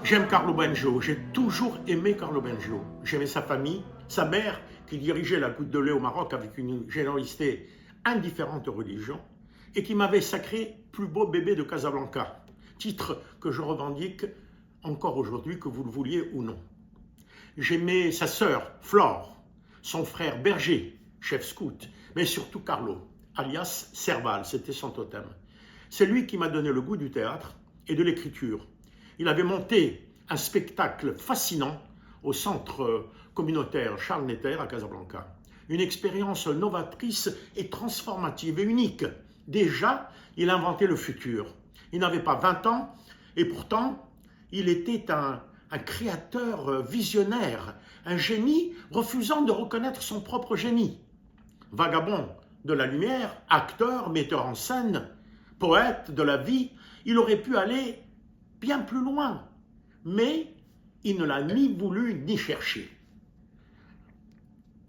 J'aime Carlo Bengio, j'ai toujours aimé Carlo Bengio. J'aimais sa famille, sa mère qui dirigeait la Goutte de lait au Maroc avec une générosité indifférente aux religions et qui m'avait sacré plus beau bébé de Casablanca, titre que je revendique encore aujourd'hui, que vous le vouliez ou non. J'aimais sa sœur, Flore, son frère Berger, chef scout, mais surtout Carlo, alias Serval, c'était son totem. C'est lui qui m'a donné le goût du théâtre et de l'écriture. Il avait monté un spectacle fascinant au centre communautaire Charles Netter à Casablanca. Une expérience novatrice et transformative et unique. Déjà, il inventait le futur. Il n'avait pas 20 ans et pourtant, il était un créateur visionnaire, un génie refusant de reconnaître son propre génie. Vagabond de la lumière, acteur, metteur en scène, poète de la vie, il aurait pu aller bien plus loin, mais il ne l'a ni voulu ni cherché.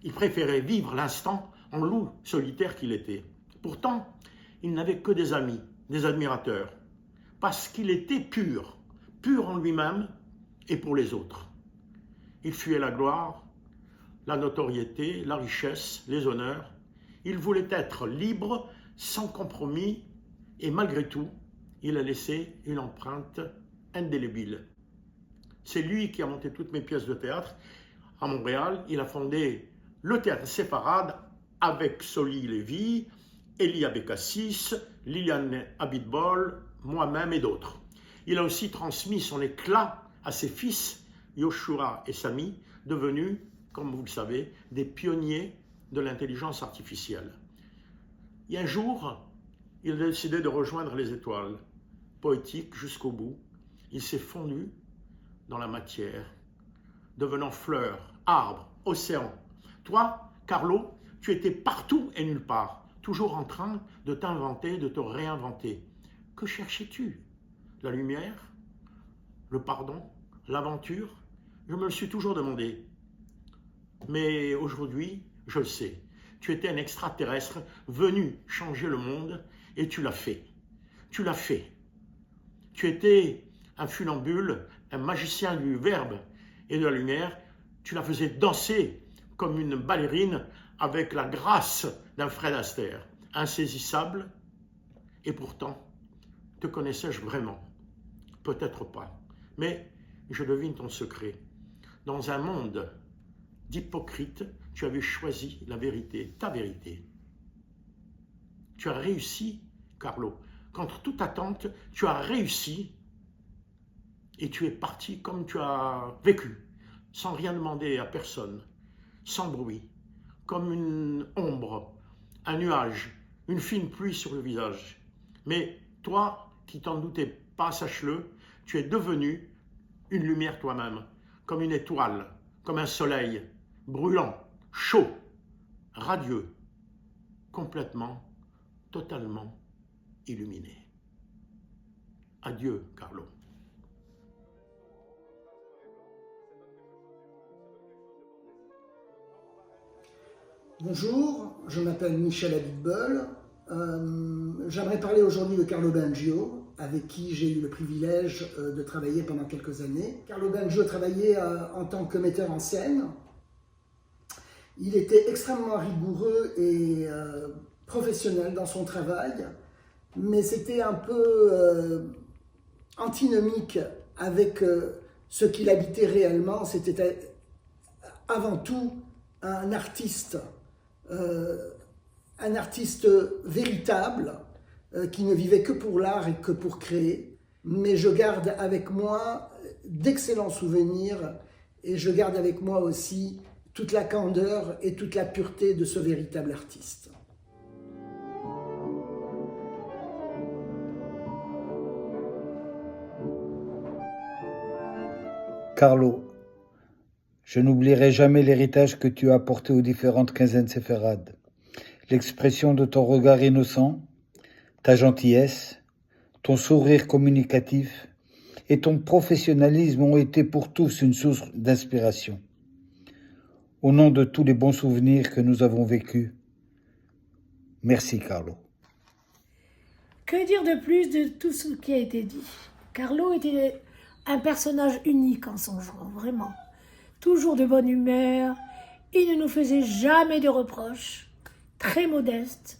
Il préférait vivre l'instant en loup solitaire qu'il était. Pourtant, il n'avait que des amis, des admirateurs, parce qu'il était pur, pur en lui-même et pour les autres. Il fuyait la gloire, la notoriété, la richesse, les honneurs. Il voulait être libre, sans compromis, et malgré tout, il a laissé une empreinte indélébile. C'est lui qui a monté toutes mes pièces de théâtre à Montréal. Il a fondé le théâtre séfarade avec Soli Lévy, Elie Abécassis, Liliane Abitbol, moi-même et d'autres. Il a aussi transmis son éclat à ses fils, Yoshua et Sami, devenus, comme vous le savez, des pionniers de l'intelligence artificielle. Et un jour, il a décidé de rejoindre les étoiles, poétique jusqu'au bout. Il s'est fondu dans la matière, devenant fleur, arbre, océan. Toi, Carlo, tu étais partout et nulle part, toujours en train de t'inventer, de te réinventer. Que cherchais-tu? La lumière? Le pardon? L'aventure? Je me le suis toujours demandé. Mais aujourd'hui, je le sais. Tu étais un extraterrestre venu changer le monde et tu l'as fait. Tu l'as fait. Tu étais un funambule, un magicien du verbe et de la lumière. Tu la faisais danser comme une ballerine avec la grâce d'un Fred Astaire, insaisissable. Et pourtant, te connaissais-je vraiment? Peut-être pas. Mais je devine ton secret. Dans un monde d'hypocrites, tu avais choisi la vérité, ta vérité. Tu as réussi, Carlo. Contre toute attente, tu as réussi et tu es parti comme tu as vécu, sans rien demander à personne, sans bruit, comme une ombre, un nuage, une fine pluie sur le visage. Mais toi, qui t'en doutais pas, sache-le, tu es devenu une lumière toi-même, comme une étoile, comme un soleil, brûlant, chaud, radieux, complètement, totalement illuminé. Adieu, Carlo. Bonjour, je m'appelle Michel Abitbol. J'aimerais parler aujourd'hui de Carlo Bengio, avec qui j'ai eu le privilège de travailler pendant quelques années. Carlo Bengio travaillait en tant que metteur en scène. Il était extrêmement rigoureux et professionnel dans son travail, mais c'était un peu antinomique avec ce qu'il habitait réellement. C'était avant tout un artiste véritable qui ne vivait que pour l'art et que pour créer. Mais je garde avec moi d'excellents souvenirs et je garde avec moi aussi toute la candeur et toute la pureté de ce véritable artiste. Carlo, je n'oublierai jamais l'héritage que tu as apporté aux différentes quinzaines séfarades. L'expression de ton regard innocent, ta gentillesse, ton sourire communicatif et ton professionnalisme ont été pour tous une source d'inspiration. Au nom de tous les bons souvenirs que nous avons vécus, merci Carlo. Que dire de plus de tout ce qui a été dit? Carlo était un personnage unique en son genre, vraiment. Toujours de bonne humeur, il ne nous faisait jamais de reproches, très modeste.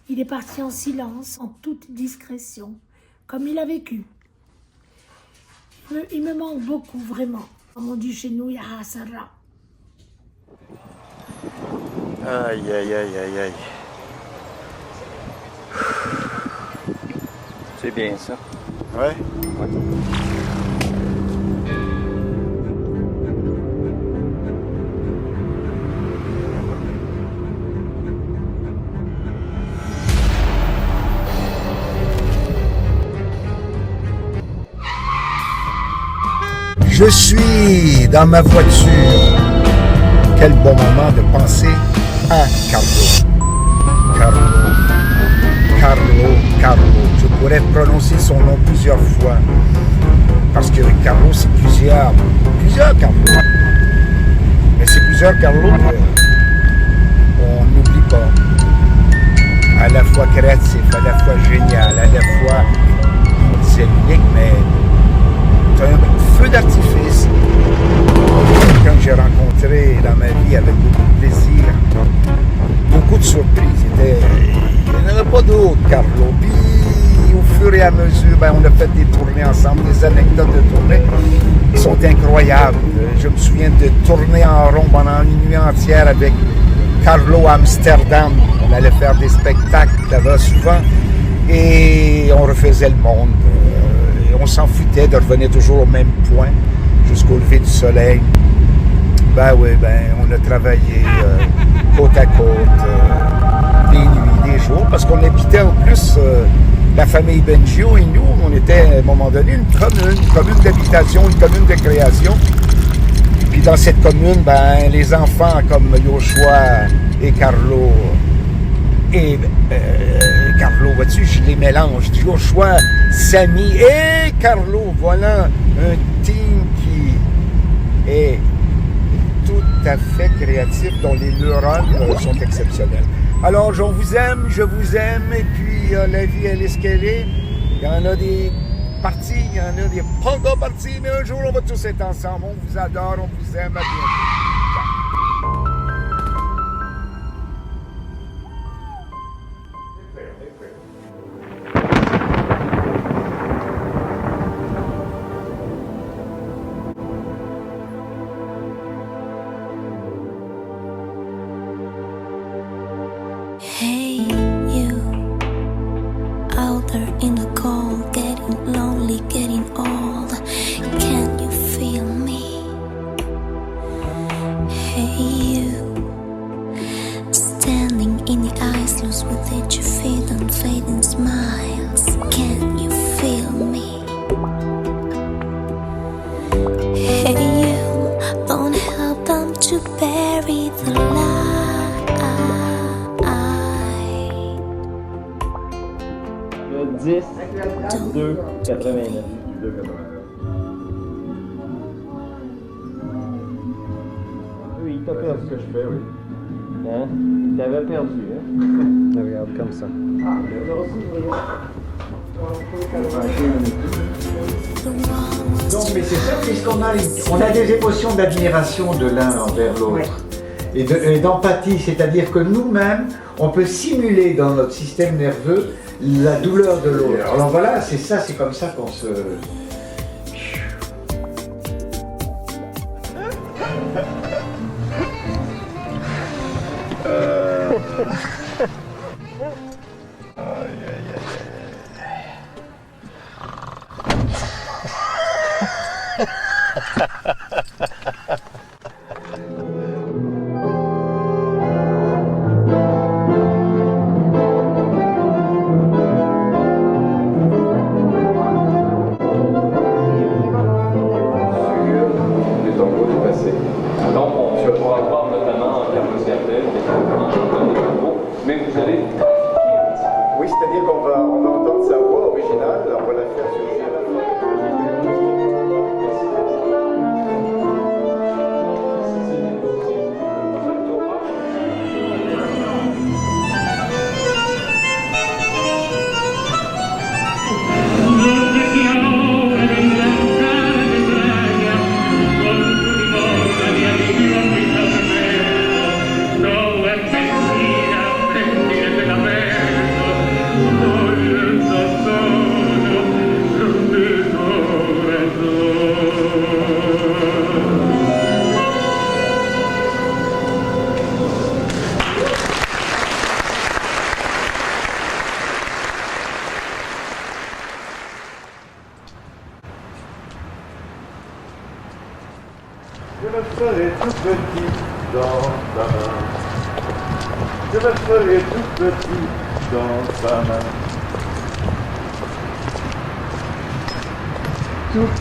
Il est parti en silence, en toute discrétion, comme il a vécu. Il me manque beaucoup, vraiment. Comme on dit chez nous, ya Sarah. Aïe, aïe, aïe, aïe, aïe. C'est bien ça. Ouais. Je suis dans ma voiture. Quel bon moment de penser à Carlo. Carlo. Je pourrais prononcer son nom plusieurs fois. Parce que Carlo, c'est plusieurs Carlo. Mais c'est plusieurs Carlo qu'on n'oublie pas. À la fois créatif, à la fois génial, à la fois c'est unique, mais c'est un feu d'artifice. Quelqu'un que j'ai rencontré dans ma vie avec beaucoup de plaisir, beaucoup de surprises. Il n'y en avait pas d'autres, Carlo. Puis au fur et à mesure, on a fait des tournées ensemble, des anecdotes de tournées qui sont incroyables. Je me souviens de tourner en rond pendant une nuit entière avec Carlo à Amsterdam. On allait faire des spectacles là-bas souvent et on refaisait le monde. On s'en foutait de revenir toujours au même point jusqu'au lever du soleil. On a travaillé côte à côte, des nuits, des jours, parce qu'on habitait en plus la famille Bengio et nous, on était à un moment donné une commune d'habitation, une commune de création. Puis dans cette commune, les enfants comme Yoshua et Carlo, vois-tu, je les mélange. Yoshua, Samy et Carlo, voilà un team qui est tout à fait créatif, dont les neurones sont exceptionnels. Alors, je vous aime, et puis la vie, elle est ce qu'elle est. Il y en a des parties, il y en a des pas encore parties, mais un jour, on va tous être ensemble. On vous adore, on vous aime, à bientôt. Hey, you out there in the cold, getting lonely, getting old. Can you feel me? Hey, you standing in the ice, loose with itchy feet and fading smiles. Can you feel me? Hey, you don't help them to bury the light. 10, 2, 89. Oui, il t'a perdu. C'est ce que je fais, oui. Hein? Il t'avait perdu, hein? Regarde comme ça. Donc, mais c'est ça, puisqu'on a des émotions d'admiration de l'un envers l'autre. Et d'empathie, c'est-à-dire que nous-mêmes, on peut simuler dans notre système nerveux la douleur de l'autre. Alors voilà, c'est ça, c'est comme ça qu'on se... Oui, c'est-à-dire qu'on va entendre sa voix, oui. original, on va la faire surgir à la Je me ferai tout petit dans ta main. Je me ferai tout petit dans ta main. Tout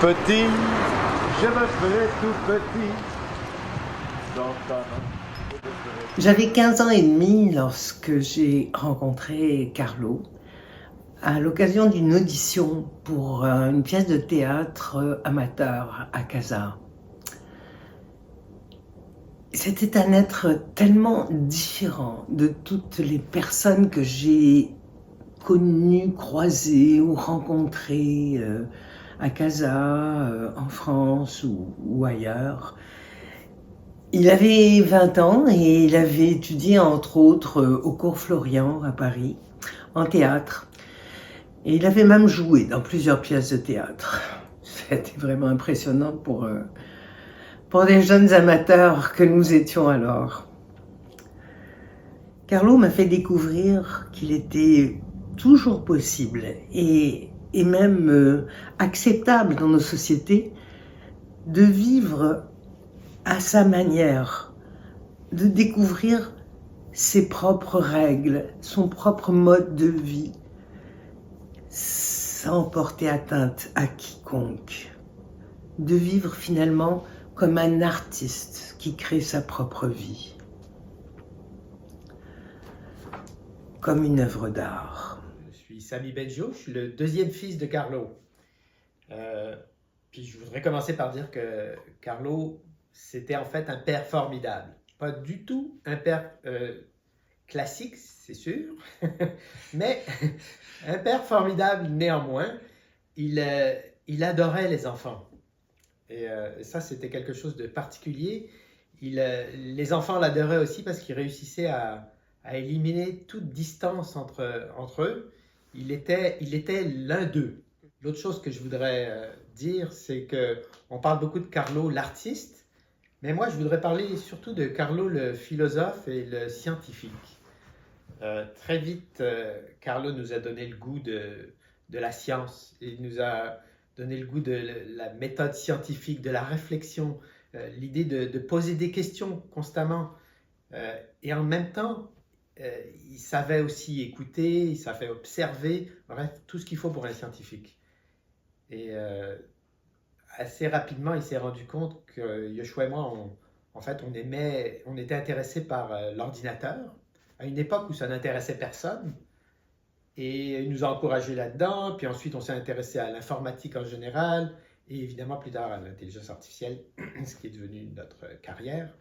petit, je me ferai tout petit dans ta main. J'avais 15 ans et demi lorsque j'ai rencontré Carlo à l'occasion d'une audition pour une pièce de théâtre amateur à Casa. C'était un être tellement différent de toutes les personnes que j'ai connues, croisées ou rencontrées à Casa, en France ou ailleurs. Il avait 20 ans et il avait étudié entre autres au Cours Florian à Paris, en théâtre. Et il avait même joué dans plusieurs pièces de théâtre. C'était vraiment impressionnant pour des jeunes amateurs que nous étions alors. Carlo m'a fait découvrir qu'il était toujours possible et même acceptable dans nos sociétés de vivre à sa manière, de découvrir ses propres règles, son propre mode de vie, sans porter atteinte à quiconque, de vivre finalement comme un artiste qui crée sa propre vie, comme une œuvre d'art. Je suis Sami Bengio, je suis le deuxième fils de Carlo. Puis je voudrais commencer par dire que Carlo, c'était en fait un père formidable. Pas du tout un père classique, c'est sûr, mais un père formidable néanmoins. Il adorait les enfants. Et ça, c'était quelque chose de particulier. Les enfants l'adoraient aussi parce qu'il réussissait à éliminer toute distance entre eux. Il était l'un d'eux. L'autre chose que je voudrais dire, c'est qu'on parle beaucoup de Carlo, l'artiste, mais moi, je voudrais parler surtout de Carlo, le philosophe et le scientifique. Très vite, Carlo nous a donné le goût de la science. Il nous a donné le goût de la méthode scientifique, de la réflexion, l'idée de poser des questions constamment. Et en même temps, il savait aussi écouter, il savait observer, bref, tout ce qu'il faut pour un scientifique. Et assez rapidement, il s'est rendu compte que Yoshua et moi, on était intéressés par l'ordinateur, à une époque où ça n'intéressait personne. Et il nous a encouragés là-dedans, puis ensuite on s'est intéressé à l'informatique en général, et évidemment plus tard à l'intelligence artificielle, ce qui est devenu notre carrière.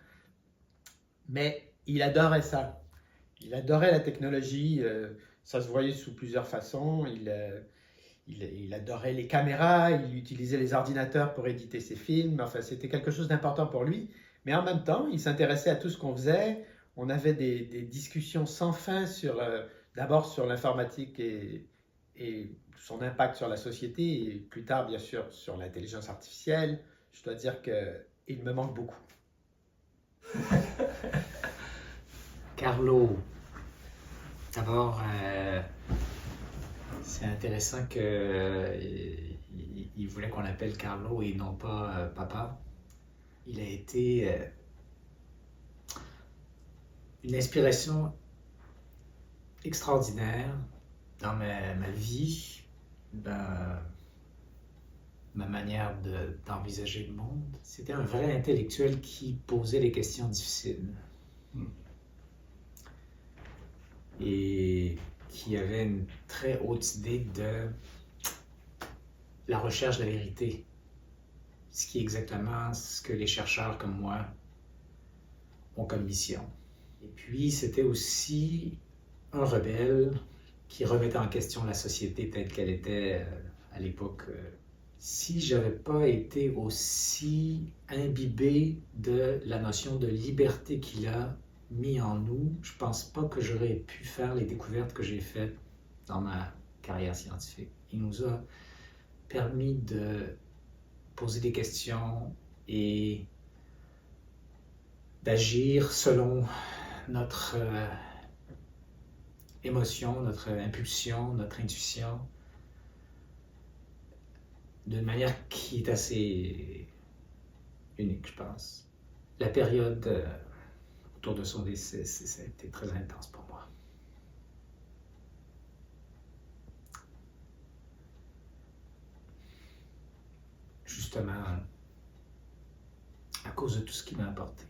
Mais il adorait ça. Il adorait la technologie, ça se voyait sous plusieurs façons. Il adorait les caméras, il utilisait les ordinateurs pour éditer ses films. Enfin, c'était quelque chose d'important pour lui. Mais en même temps, il s'intéressait à tout ce qu'on faisait. On avait des discussions sans fin d'abord sur l'informatique et son impact sur la société, et plus tard, bien sûr, sur l'intelligence artificielle. Je dois dire qu'il me manque beaucoup. Carlo, d'abord, c'est intéressant qu'il voulait qu'on l'appelle Carlo et non pas papa. Il a été une inspiration extraordinaire dans ma vie, dans ma manière d'envisager le monde. C'était un vrai intellectuel qui posait des questions difficiles. Et qui avait une très haute idée de la recherche de la vérité, ce qui est exactement ce que les chercheurs comme moi ont comme mission. Et puis, c'était aussi un rebelle qui remettait en question la société telle qu'elle était à l'époque. Si j'avais pas été aussi imbibé de la notion de liberté qu'il a mis en nous, je pense pas que j'aurais pu faire les découvertes que j'ai faites dans ma carrière scientifique. Il nous a permis de poser des questions et d'agir selon notre émotion, notre impulsion, notre intuition, d'une manière qui est assez unique, je pense. La période autour de son décès, ça a été très intense pour moi. Justement, à cause de tout ce qu'il m'a apporté.